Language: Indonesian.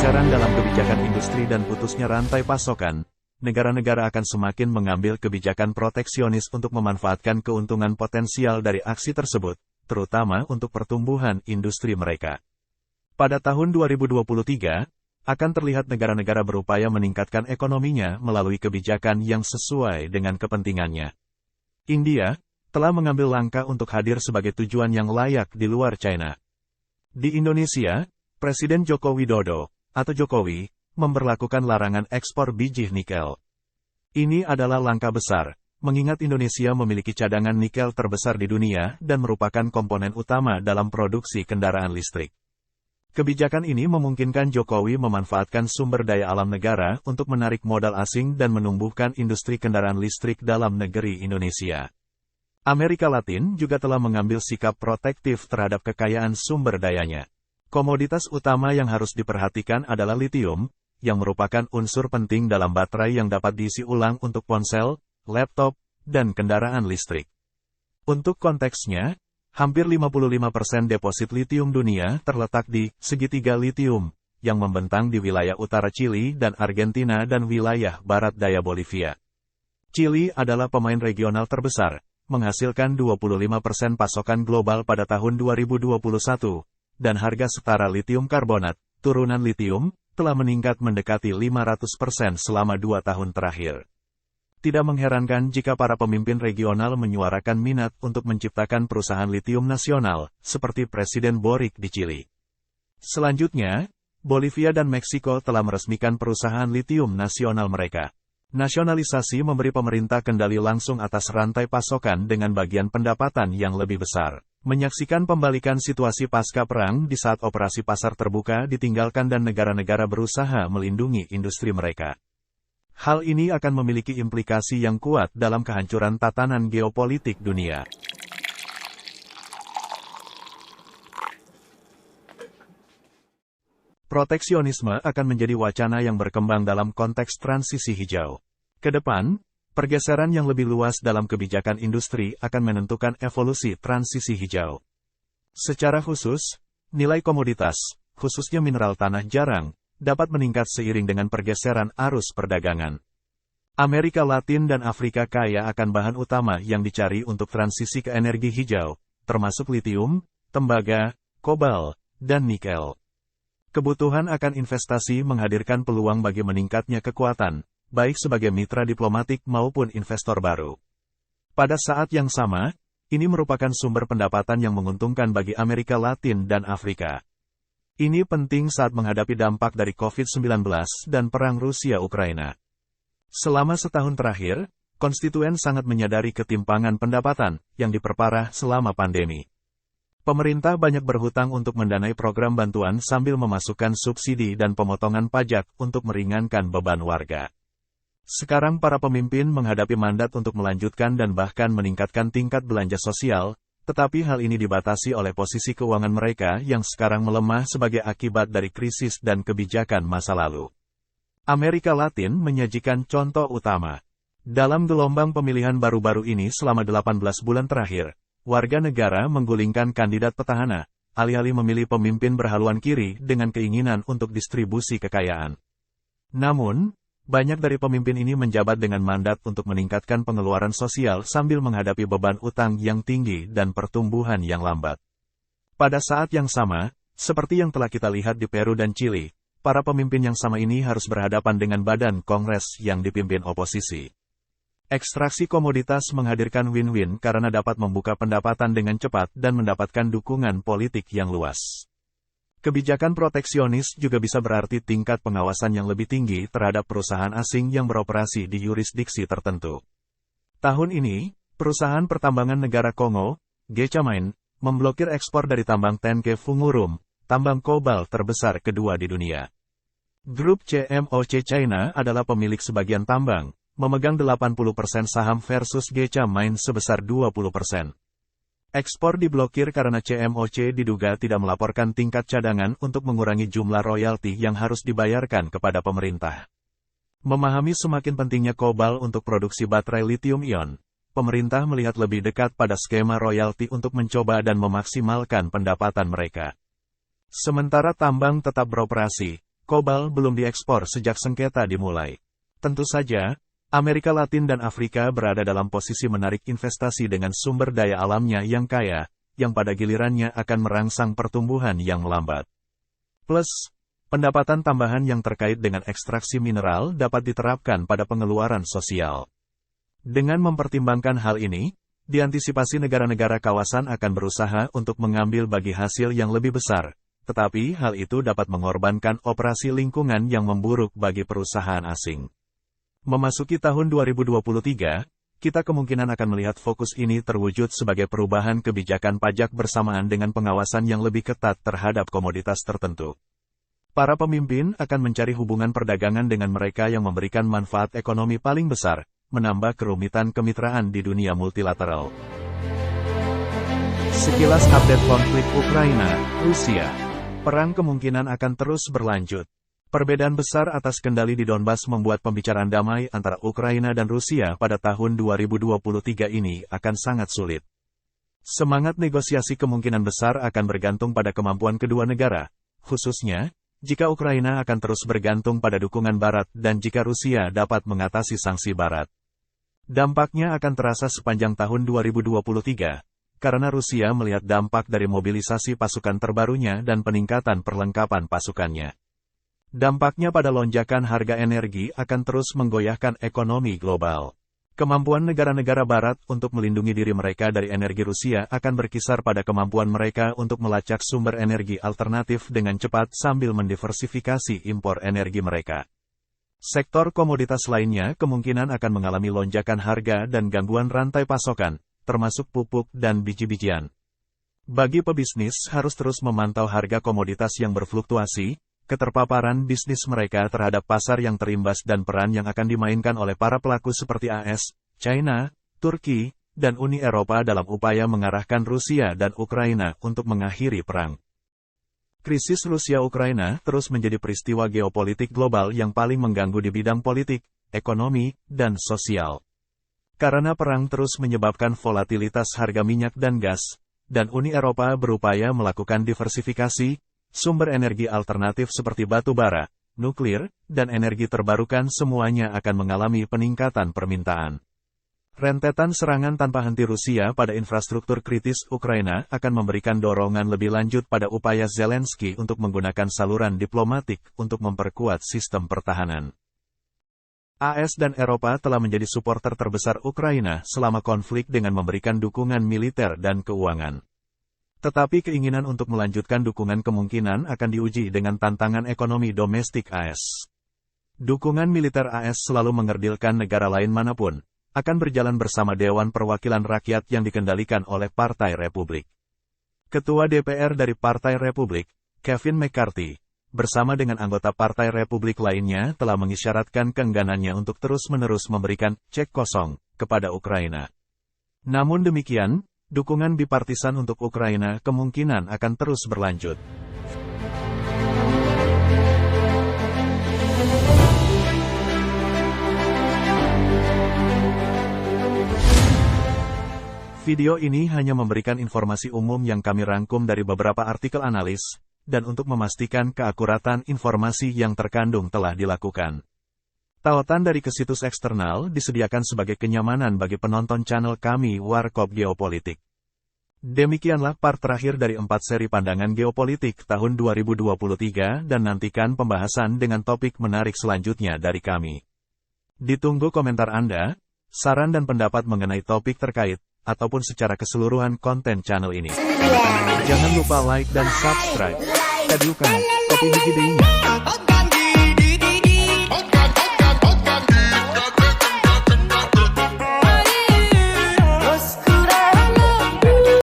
pergeseran dalam kebijakan industri dan putusnya rantai pasokan, negara-negara akan semakin mengambil kebijakan proteksionis untuk memanfaatkan keuntungan potensial dari aksi tersebut, terutama untuk pertumbuhan industri mereka. Pada tahun 2023, akan terlihat negara-negara berupaya meningkatkan ekonominya melalui kebijakan yang sesuai dengan kepentingannya. India telah mengambil langkah untuk hadir sebagai tujuan yang layak di luar China. Di Indonesia, Presiden Joko Widodo, atau Jokowi, memberlakukan larangan ekspor biji nikel. Ini adalah langkah besar, mengingat Indonesia memiliki cadangan nikel terbesar di dunia dan merupakan komponen utama dalam produksi kendaraan listrik. Kebijakan ini memungkinkan Jokowi memanfaatkan sumber daya alam negara untuk menarik modal asing dan menumbuhkan industri kendaraan listrik dalam negeri Indonesia. Amerika Latin juga telah mengambil sikap protektif terhadap kekayaan sumber dayanya. Komoditas utama yang harus diperhatikan adalah litium, yang merupakan unsur penting dalam baterai yang dapat diisi ulang untuk ponsel, laptop, dan kendaraan listrik. Untuk konteksnya, hampir 55% deposit litium dunia terletak di segitiga litium, yang membentang di wilayah utara Chili dan Argentina dan wilayah barat daya Bolivia. Chili adalah pemain regional terbesar, menghasilkan 25% pasokan global pada tahun 2021, dan harga setara litium karbonat, turunan litium, telah meningkat mendekati 500% selama 2 tahun terakhir. Tidak mengherankan jika para pemimpin regional menyuarakan minat untuk menciptakan perusahaan litium nasional, seperti Presiden Boric di Chili. Selanjutnya, Bolivia dan Meksiko telah meresmikan perusahaan litium nasional mereka. Nasionalisasi memberi pemerintah kendali langsung atas rantai pasokan dengan bagian pendapatan yang lebih besar. Menyaksikan pembalikan situasi pasca perang di saat operasi pasar terbuka ditinggalkan dan negara-negara berusaha melindungi industri mereka. Hal ini akan memiliki implikasi yang kuat dalam kehancuran tatanan geopolitik dunia. Proteksionisme akan menjadi wacana yang berkembang dalam konteks transisi hijau. Ke depan, pergeseran yang lebih luas dalam kebijakan industri akan menentukan evolusi transisi hijau. Secara khusus, nilai komoditas, khususnya mineral tanah jarang, dapat meningkat seiring dengan pergeseran arus perdagangan. Amerika Latin dan Afrika kaya akan bahan utama yang dicari untuk transisi ke energi hijau, termasuk litium, tembaga, kobalt, dan nikel. Kebutuhan akan investasi menghadirkan peluang bagi meningkatnya kekuatan, baik sebagai mitra diplomatik maupun investor baru. Pada saat yang sama, ini merupakan sumber pendapatan yang menguntungkan bagi Amerika Latin dan Afrika. Ini penting saat menghadapi dampak dari COVID-19 dan perang Rusia-Ukraina. Selama setahun terakhir, konstituen sangat menyadari ketimpangan pendapatan yang diperparah selama pandemi. Pemerintah banyak berhutang untuk mendanai program bantuan sambil memasukkan subsidi dan pemotongan pajak untuk meringankan beban warga. Sekarang para pemimpin menghadapi mandat untuk melanjutkan dan bahkan meningkatkan tingkat belanja sosial, tetapi hal ini dibatasi oleh posisi keuangan mereka yang sekarang melemah sebagai akibat dari krisis dan kebijakan masa lalu. Amerika Latin menyajikan contoh utama. Dalam gelombang pemilihan baru-baru ini selama 18 bulan terakhir, warga negara menggulingkan kandidat petahana, alih-alih memilih pemimpin berhaluan kiri dengan keinginan untuk distribusi kekayaan. Namun, banyak dari pemimpin ini menjabat dengan mandat untuk meningkatkan pengeluaran sosial sambil menghadapi beban utang yang tinggi dan pertumbuhan yang lambat. Pada saat yang sama, seperti yang telah kita lihat di Peru dan Chili, para pemimpin yang sama ini harus berhadapan dengan badan kongres yang dipimpin oposisi. Ekstraksi komoditas menghadirkan win-win karena dapat membuka pendapatan dengan cepat dan mendapatkan dukungan politik yang luas. Kebijakan proteksionis juga bisa berarti tingkat pengawasan yang lebih tinggi terhadap perusahaan asing yang beroperasi di yurisdiksi tertentu. Tahun ini, perusahaan pertambangan negara Kongo, Gécamines, memblokir ekspor dari tambang Tenke Fungurum, tambang kobalt terbesar kedua di dunia. Grup CMOC China adalah pemilik sebagian tambang, memegang 80% saham versus Gécamines sebesar 20%. Ekspor diblokir karena CMOC diduga tidak melaporkan tingkat cadangan untuk mengurangi jumlah royalti yang harus dibayarkan kepada pemerintah. Memahami semakin pentingnya kobalt untuk produksi baterai lithium-ion, pemerintah melihat lebih dekat pada skema royalti untuk mencoba dan memaksimalkan pendapatan mereka. Sementara tambang tetap beroperasi, kobalt belum diekspor sejak sengketa dimulai. Tentu saja, Amerika Latin dan Afrika berada dalam posisi menarik investasi dengan sumber daya alamnya yang kaya, yang pada gilirannya akan merangsang pertumbuhan yang melambat. Plus, pendapatan tambahan yang terkait dengan ekstraksi mineral dapat diterapkan pada pengeluaran sosial. Dengan mempertimbangkan hal ini, diantisipasi negara-negara kawasan akan berusaha untuk mengambil bagi hasil yang lebih besar, tetapi hal itu dapat mengorbankan operasi lingkungan yang memburuk bagi perusahaan asing. Memasuki tahun 2023, kita kemungkinan akan melihat fokus ini terwujud sebagai perubahan kebijakan pajak bersamaan dengan pengawasan yang lebih ketat terhadap komoditas tertentu. Para pemimpin akan mencari hubungan perdagangan dengan mereka yang memberikan manfaat ekonomi paling besar, menambah kerumitan kemitraan di dunia multilateral. Sekilas update konflik Ukraina-Rusia. Perang kemungkinan akan terus berlanjut. Perbedaan besar atas kendali di Donbas membuat pembicaraan damai antara Ukraina dan Rusia pada tahun 2023 ini akan sangat sulit. Semangat negosiasi kemungkinan besar akan bergantung pada kemampuan kedua negara, khususnya jika Ukraina akan terus bergantung pada dukungan Barat dan jika Rusia dapat mengatasi sanksi Barat. Dampaknya akan terasa sepanjang tahun 2023, karena Rusia melihat dampak dari mobilisasi pasukan terbarunya dan peningkatan perlengkapan pasukannya. Dampaknya pada lonjakan harga energi akan terus menggoyahkan ekonomi global. Kemampuan negara-negara Barat untuk melindungi diri mereka dari energi Rusia akan berkisar pada kemampuan mereka untuk melacak sumber energi alternatif dengan cepat sambil mendiversifikasi impor energi mereka. Sektor komoditas lainnya kemungkinan akan mengalami lonjakan harga dan gangguan rantai pasokan, termasuk pupuk dan biji-bijian. Bagi pebisnis harus terus memantau harga komoditas yang berfluktuasi, keterpaparan bisnis mereka terhadap pasar yang terimbas dan peran yang akan dimainkan oleh para pelaku seperti AS, China, Turki, dan Uni Eropa dalam upaya mengarahkan Rusia dan Ukraina untuk mengakhiri perang. Krisis Rusia-Ukraina terus menjadi peristiwa geopolitik global yang paling mengganggu di bidang politik, ekonomi, dan sosial. Karena perang terus menyebabkan volatilitas harga minyak dan gas, dan Uni Eropa berupaya melakukan diversifikasi, sumber energi alternatif seperti batu bara, nuklir, dan energi terbarukan semuanya akan mengalami peningkatan permintaan. Rentetan serangan tanpa henti Rusia pada infrastruktur kritis Ukraina akan memberikan dorongan lebih lanjut pada upaya Zelensky untuk menggunakan saluran diplomatik untuk memperkuat sistem pertahanan. AS dan Eropa telah menjadi suporter terbesar Ukraina selama konflik dengan memberikan dukungan militer dan keuangan. Tetapi keinginan untuk melanjutkan dukungan kemungkinan akan diuji dengan tantangan ekonomi domestik AS. Dukungan militer AS selalu mengerdilkan negara lain manapun, akan berjalan bersama Dewan Perwakilan Rakyat yang dikendalikan oleh Partai Republik. Ketua DPR dari Partai Republik, Kevin McCarthy, bersama dengan anggota Partai Republik lainnya telah mengisyaratkan keengganannya untuk terus-menerus memberikan cek kosong kepada Ukraina. Namun demikian, dukungan bipartisan untuk Ukraina kemungkinan akan terus berlanjut. Video ini hanya memberikan informasi umum yang kami rangkum dari beberapa artikel analis, dan untuk memastikan keakuratan informasi yang terkandung telah dilakukan. Tautan dari ke situs eksternal disediakan sebagai kenyamanan bagi penonton channel kami Warkop Geopolitik. Demikianlah part terakhir dari 4 seri pandangan geopolitik tahun 2023 dan nantikan pembahasan dengan topik menarik selanjutnya dari kami. Ditunggu komentar Anda, saran dan pendapat mengenai topik terkait, ataupun secara keseluruhan konten channel ini. Jangan lupa like dan subscribe. Kadukan, kopi hiji deui nya.